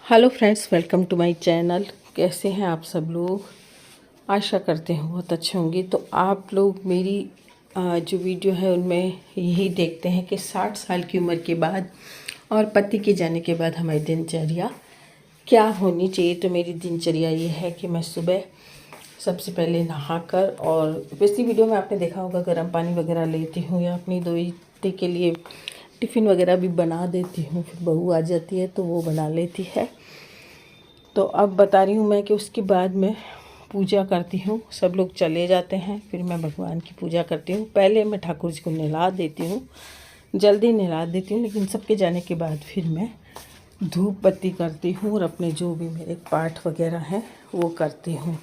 Hello friends, welcome to my channel. कैसे हैं आप सब लोग? आशा करते हैं बहुत अच्छे होंगे। तो आप लोग मेरी जो वीडियो है उनमें यही देखते हैं कि 60 साल की उम्र के बाद और पति के जाने के बाद हमारी दिनचर्या क्या होनी चाहिए। तो मेरी दिनचर्या ये है कि मैं सुबह सबसे पहले नहाकर, और पिछली वीडियो में आपने देखा होगा गर्म पानी वगैरह लेती हूँ या अपनी दोस्ती के लिए टिफ़िन वगैरह भी बना देती हूँ। फिर बहू आ जाती है तो वो बना लेती है। तो अब बता रही हूँ मैं कि उसके बाद मैं पूजा करती हूँ। सब लोग चले जाते हैं, फिर मैं भगवान की पूजा करती हूँ। पहले मैं ठाकुर जी को नहला देती हूँ, जल्दी नहला देती हूँ, लेकिन सबके जाने के बाद फिर मैं धूप बत्ती करती हूँ और अपने जो भी मेरे पाठ वगैरह हैं वो करती हूँ।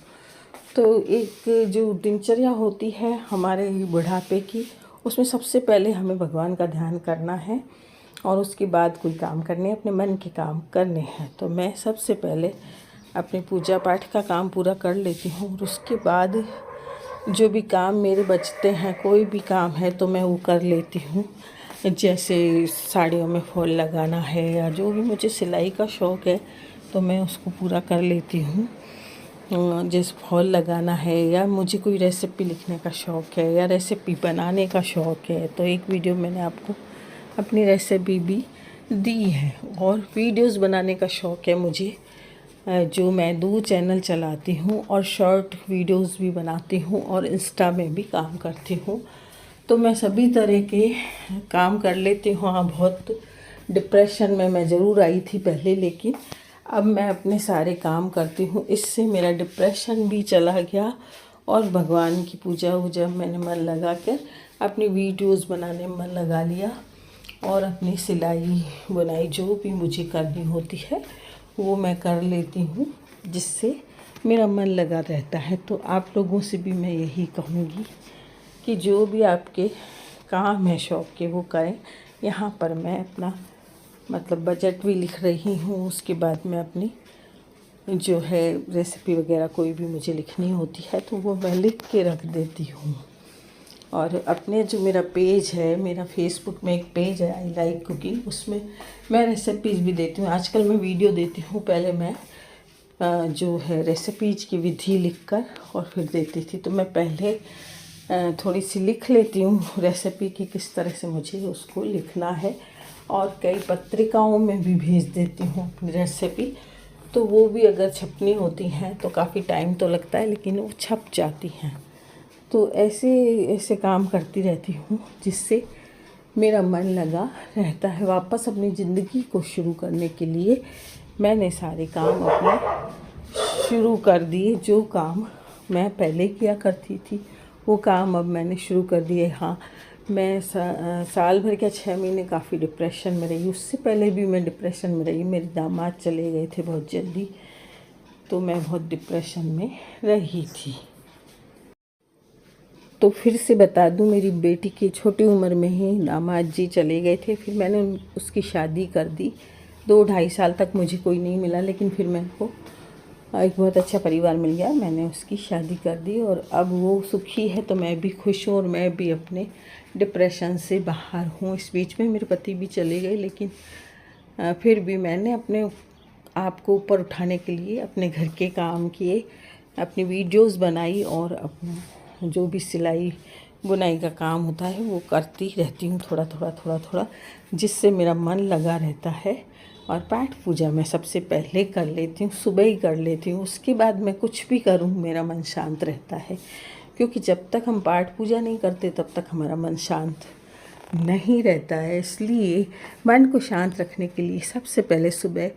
तो एक जो दिनचर्या होती है हमारे बुढ़ापे की, उसमें सबसे पहले हमें भगवान का ध्यान करना है और उसके बाद कोई काम करने, अपने मन के काम करने हैं। तो मैं सबसे पहले अपने पूजा पाठ का काम पूरा कर लेती हूँ और उसके बाद जो भी काम मेरे बचते हैं, कोई भी काम है तो मैं वो कर लेती हूँ। जैसे साड़ियों में फॉल लगाना है या जो भी मुझे सिलाई का शौक़ है तो मैं उसको पूरा कर लेती हूँ। जैसे फॉल लगाना है या मुझे कोई रेसिपी लिखने का शौक़ है या रेसिपी बनाने का शौक़ है तो एक वीडियो मैंने आपको अपनी रेसिपी भी दी है। और वीडियोस बनाने का शौक़ है मुझे, जो मैं 2 चैनल चलाती हूँ और शॉर्ट वीडियोस भी बनाती हूँ और इंस्टा में भी काम करती हूँ। तो मैं सभी तरह के काम कर लेती हूँ। हाँ, बहुत डिप्रेशन में मैं ज़रूर आई थी पहले, लेकिन अब मैं अपने सारे काम करती हूँ। इससे मेरा डिप्रेशन भी चला गया और भगवान की पूजा वूजा मैंने मन लगा कर अपनी वीडियोस बनाने में मन लगा लिया और अपनी सिलाई बुनाई जो भी मुझे करनी होती है वो मैं कर लेती हूँ, जिससे मेरा मन लगा रहता है। तो आप लोगों से भी मैं यही कहूँगी कि जो भी आपके काम है शौक़ के वो करें। यहाँ पर मैं अपना मतलब बजट भी लिख रही हूँ, उसके बाद मैं अपनी जो है रेसिपी वगैरह कोई भी मुझे लिखनी होती है तो वो मैं लिख के रख देती हूँ। और अपने जो मेरा पेज है, मेरा फेसबुक में एक पेज है आई लाइक कुकिंग, उसमें मैं रेसिपीज़ भी देती हूँ। आजकल मैं वीडियो देती हूँ, पहले मैं जो है रेसिपीज़ की विधि लिखकर और फिर देती थी। तो मैं पहले थोड़ी सी लिख लेती हूँ रेसिपी की, किस तरह से मुझे उसको लिखना है, और कई पत्रिकाओं में भी भेज देती हूँ अपनी रेसिपी। तो वो भी अगर छपनी होती हैं तो काफ़ी टाइम तो लगता है, लेकिन वो छप जाती हैं। तो ऐसे ऐसे काम करती रहती हूँ जिससे मेरा मन लगा रहता है। वापस अपनी ज़िंदगी को शुरू करने के लिए मैंने सारे काम अपने शुरू कर दिए। जो काम मैं पहले किया करती थी वो काम अब मैंने शुरू कर दिए। हाँ, मैं साल भर क्या 6 महीने काफ़ी डिप्रेशन में रही। उससे पहले भी मैं डिप्रेशन में रही। मेरे दामाद चले गए थे बहुत जल्दी, तो मैं बहुत डिप्रेशन में रही थी। तो फिर से बता दूं, मेरी बेटी की छोटी उम्र में ही दामाद जी चले गए थे। फिर मैंने उसकी शादी कर दी। 2-2.5 साल तक मुझे कोई नहीं मिला, लेकिन फिर मेरे को एक बहुत अच्छा परिवार मिल गया। मैंने उसकी शादी कर दी और अब वो सुखी है तो मैं भी खुश हूँ और मैं भी अपने डिप्रेशन से बाहर हूँ। इस बीच में मेरे पति भी चले गए, लेकिन फिर भी मैंने अपने आप को ऊपर उठाने के लिए अपने घर के काम किए, अपनी वीडियोस बनाई और अपना जो भी सिलाई बुनाई का काम होता है वो करती रहती हूँ, थोड़ा थोड़ा, जिससे मेरा मन लगा रहता है। और पाठ पूजा मैं सबसे पहले कर लेती हूँ, सुबह ही कर लेती हूँ। उसके बाद मैं कुछ भी करूँ मेरा मन शांत रहता है, क्योंकि जब तक हम पाठ पूजा नहीं करते तब तक हमारा मन शांत नहीं रहता है। इसलिए मन को शांत रखने के लिए सबसे पहले सुबह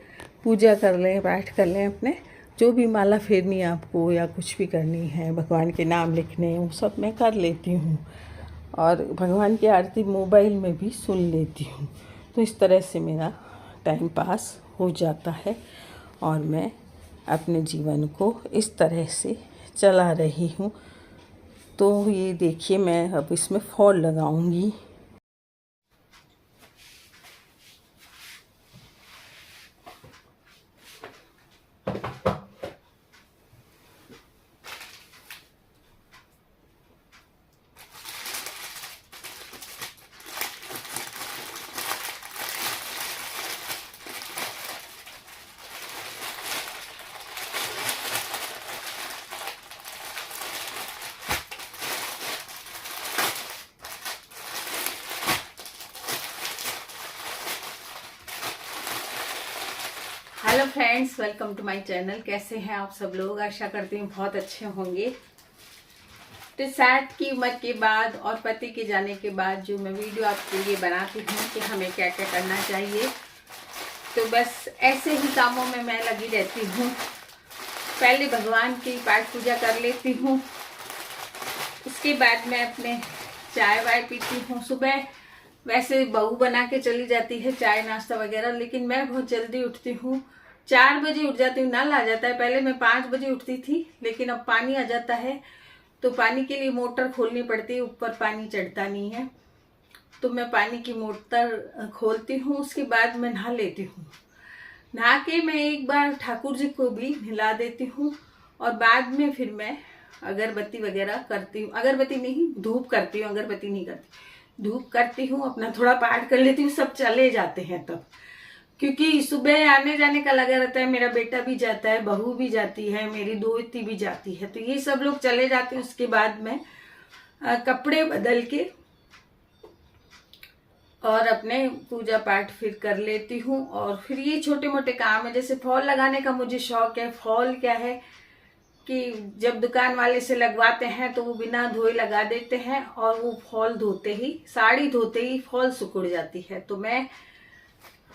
पूजा कर लें, पाठ कर लें। अपने जो भी माला फेरनी है आपको या कुछ भी करनी है, भगवान के नाम लिखने, वो सब मैं कर लेती हूँ। और भगवान की आरती मोबाइल में भी सुन लेती हूँ। तो इस तरह से मेरा टाइम पास हो जाता है और मैं अपने जीवन को इस तरह से चला रही हूँ। तो ये देखिए, मैं अब इसमें फॉल लगाऊंगी। Hello friends, welcome to my channel. कैसे हैं आप सब लोग? आशा करती हूँ बहुत अच्छे होंगे। तो 60 की उम्र के बाद और पति के जाने के बाद जो मैं वीडियो आपके लिए बनाती हूँ कि हमें क्या क्या करना चाहिए, तो बस ऐसे ही कामों में मैं लगी रहती हूँ। पहले भगवान की पाठ पूजा कर लेती हूँ, उसके बाद मैं अपने चाय वाय पीती हूँ। सुबह वैसे बहू बना के चली जाती है चाय नाश्ता वगैरह, लेकिन मैं बहुत जल्दी उठती हूँ। 4 बजे उठ जाती हूँ। नल आ जाता है। पहले मैं 5 बजे उठती थी, लेकिन अब पानी आ जाता है तो पानी के लिए मोटर खोलनी पड़ती है। ऊपर पानी चढ़ता नहीं है, तो मैं पानी की मोटर खोलती हूँ। उसके बाद मैं नहा लेती हूँ। नहा के मैं एक बार ठाकुर जी को भी नहला देती हूँ, और बाद में फिर मैं अगरबत्ती वगैरह करती हूँ। अगरबत्ती नहीं, धूप करती हूँ, अगरबत्ती नहीं करती। धूप करती हूँ, अपना थोड़ा पाठ कर लेती हूँ। सब चले जाते हैं तब, क्योंकि सुबह आने जाने का लगा रहता है। मेरा बेटा भी जाता है, बहू भी जाती है, मेरी दोस्ती भी जाती है, तो ये सब लोग चले जाते हैं। उसके बाद मैं कपड़े बदल के और अपने पूजा पाठ फिर कर लेती हूँ। और फिर ये छोटे मोटे काम है, जैसे फॉल लगाने का मुझे शौक है। फॉल क्या है कि जब दुकान वाले से लगवाते हैं तो वो बिना धोए लगा देते हैं, और वो फॉल धोते ही, साड़ी धोते ही फॉल सिकुड़ जाती है। तो मैं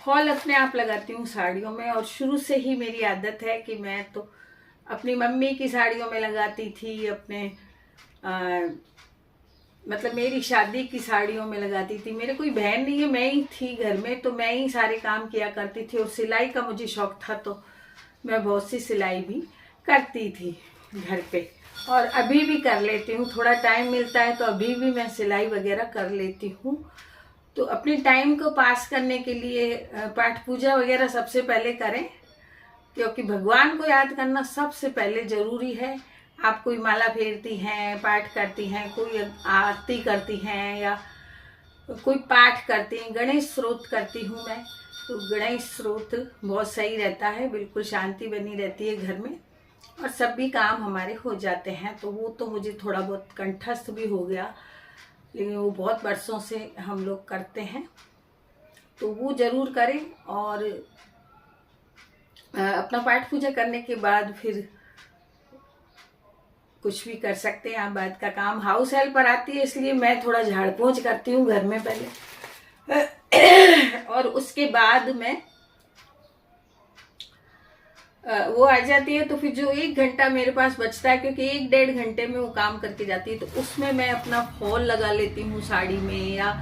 फॉल अपने आप लगाती हूँ साड़ियों में, और शुरू से ही मेरी आदत है कि मैं तो अपनी मम्मी की साड़ियों में लगाती थी, अपने मतलब मेरी शादी की साड़ियों में लगाती थी। मेरे कोई बहन नहीं है, मैं ही थी घर में, तो मैं ही सारे काम किया करती थी। और सिलाई का मुझे शौक था, तो मैं बहुत सी सिलाई भी करती थी घर पे, और अभी भी कर लेती हूँ। थोड़ा टाइम मिलता है तो अभी भी मैं सिलाई वगैरह कर लेती हूँ। तो अपने टाइम को पास करने के लिए पाठ पूजा वगैरह सबसे पहले करें, क्योंकि भगवान को याद करना सबसे पहले जरूरी है। आप कोई माला फेरती हैं, पाठ करती हैं, कोई आरती करती हैं, या कोई पाठ करती हैं, गणेश स्रोत करती हूँ मैं, तो गणेश स्रोत बहुत सही रहता है। बिल्कुल शांति बनी रहती है घर में, और सब भी काम हमारे हो जाते हैं। तो वो तो मुझे थोड़ा बहुत कंठस्थ भी हो गया, लेकिन वो बहुत वर्षों से हम लोग करते हैं, तो वो जरूर करें। और अपना पाठ पूजा करने के बाद फिर कुछ भी कर सकते हैं आप। बाद का काम हाउस हेल्पर आती है, इसलिए मैं थोड़ा झाड़ पोंछ करती हूँ घर में पहले और उसके बाद मैं वो आ जाती है। तो फिर जो 1 घंटा मेरे पास बचता है, क्योंकि 1-1.5 घंटे में वो काम करके जाती है, तो उसमें मैं अपना फॉल लगा लेती हूँ साड़ी में। या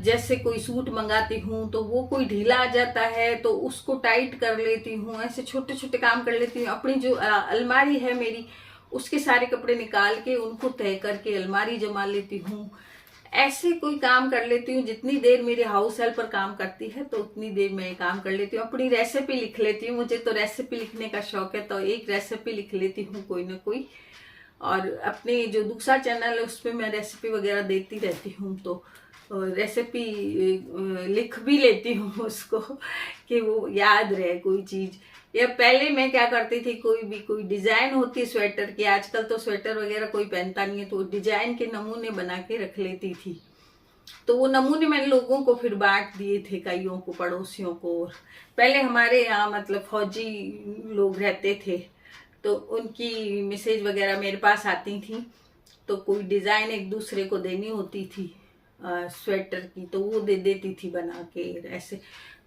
जैसे कोई सूट मंगाती हूँ तो वो कोई ढीला आ जाता है तो उसको टाइट कर लेती हूँ। ऐसे छोटे छोटे काम कर लेती हूँ। अपनी जो अलमारी है मेरी, उसके सारे कपड़े निकाल के उनको तय करके अलमारी जमा लेती हूँ। ऐसे कोई काम कर लेती हूँ। जितनी देर मेरे हाउस हेल्पर काम करती है तो उतनी देर मैं काम कर लेती हूँ। अपनी रेसिपी लिख लेती हूँ। मुझे तो रेसिपी लिखने का शौक है, तो एक रेसिपी लिख लेती हूँ कोई ना कोई। और अपने जो दूसरा चैनल है उस पर मैं रेसिपी वगैरह देती रहती हूँ, तो रेसिपी लिख भी लेती हूँ उसको कि वो याद रहे कोई चीज। या पहले मैं क्या करती थी, कोई डिजाइन होती स्वेटर की, आजकल तो स्वेटर वगैरह कोई पहनता नहीं है, तो डिजाइन के नमूने बना के रख लेती थी। तो वो नमूने मैंने लोगों को फिर बांट दिए थे, कईयों को, पड़ोसियों को। और पहले हमारे यहाँ मतलब फौजी लोग रहते थे, तो उनकी मैसेज वगैरह मेरे पास आती थी, तो कोई डिजाइन एक दूसरे को देनी होती थी स्वेटर की, तो वो दे देती थी बना के ऐसे।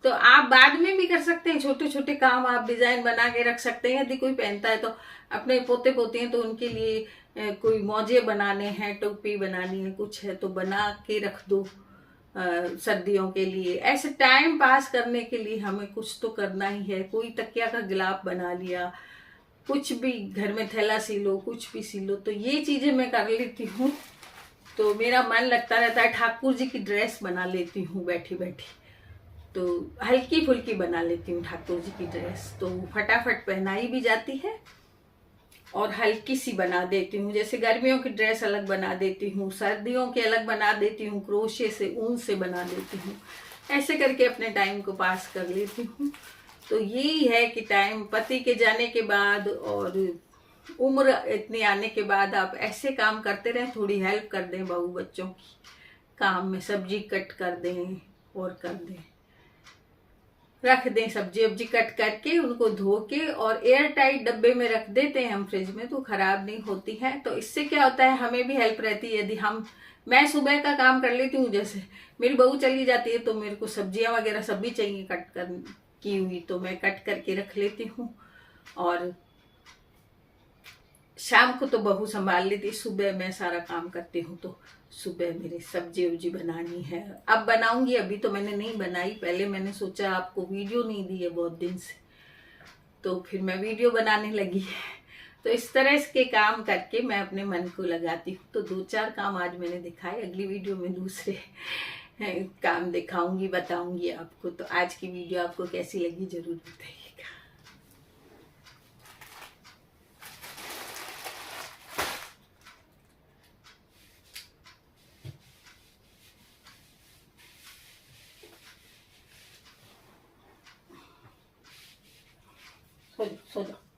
तो आप बाद में भी कर सकते हैं, छोटे छोटे काम आप डिजाइन बना के रख सकते हैं। यदि कोई पहनता है तो अपने पोते पोती हैं तो उनके लिए कोई मौजे बनाने हैं, टोपी बनानी है, कुछ है तो बना के रख दो सर्दियों के लिए। ऐसे टाइम पास करने के लिए हमें कुछ तो करना ही है। कोई तकिया का गिलाफ बना लिया, कुछ भी घर में थैला सी लो, कुछ भी सी लो, तो ये चीजें मैं कर लेती हूँ। तो मेरा मन लगता रहता है। ठाकुर जी की ड्रेस बना लेती हूँ बैठी बैठी, तो हल्की फुल्की बना लेती हूँ ठाकुर जी की ड्रेस, तो फटाफट पहनाई भी जाती है और हल्की सी बना देती हूँ। जैसे गर्मियों की ड्रेस अलग बना देती हूँ, सर्दियों की अलग बना देती हूँ, क्रोशे से, ऊन से बना देती हूँ। ऐसे करके अपने टाइम को पास कर लेती हूँ। तो यही है कि टाइम, पति के जाने के बाद और उम्र इतनी आने के बाद आप ऐसे काम करते रहें। थोड़ी हेल्प कर दें बहू बच्चों की काम में, सब्जी कट कर दें और कर दें। रख दें, सब्जी वब्जी कट करके उनको धो के और एयर टाइट डब्बे में रख देते हैं हम फ्रिज में, तो खराब नहीं होती है। तो इससे क्या होता है, हमें भी हेल्प रहती है। यदि मैं सुबह का काम कर लेती हूँ, जैसे मेरी बहू चली जाती है तो मेरे को सब्जियां वगैरह सब भी चाहिए कट कर की हुई, तो मैं कट करके रख लेती हूँ। और शाम को तो बहू संभाल लेती, सुबह मैं सारा काम करती हूँ। तो सुबह मेरी सब्जी उब्जी बनानी है, अब बनाऊंगी। अभी तो मैंने नहीं बनाई, पहले मैंने सोचा आपको वीडियो नहीं दी है बहुत दिन से, तो फिर मैं वीडियो बनाने लगी। तो इस तरह के काम करके मैं अपने मन को लगाती हूँ। तो 2-4 काम आज मैंने दिखाए, अगली वीडियो में दूसरे काम दिखाऊंगी, बताऊंगी आपको। तो आज की वीडियो आपको कैसी लगी जरूर बताइएगा। सो जाओ।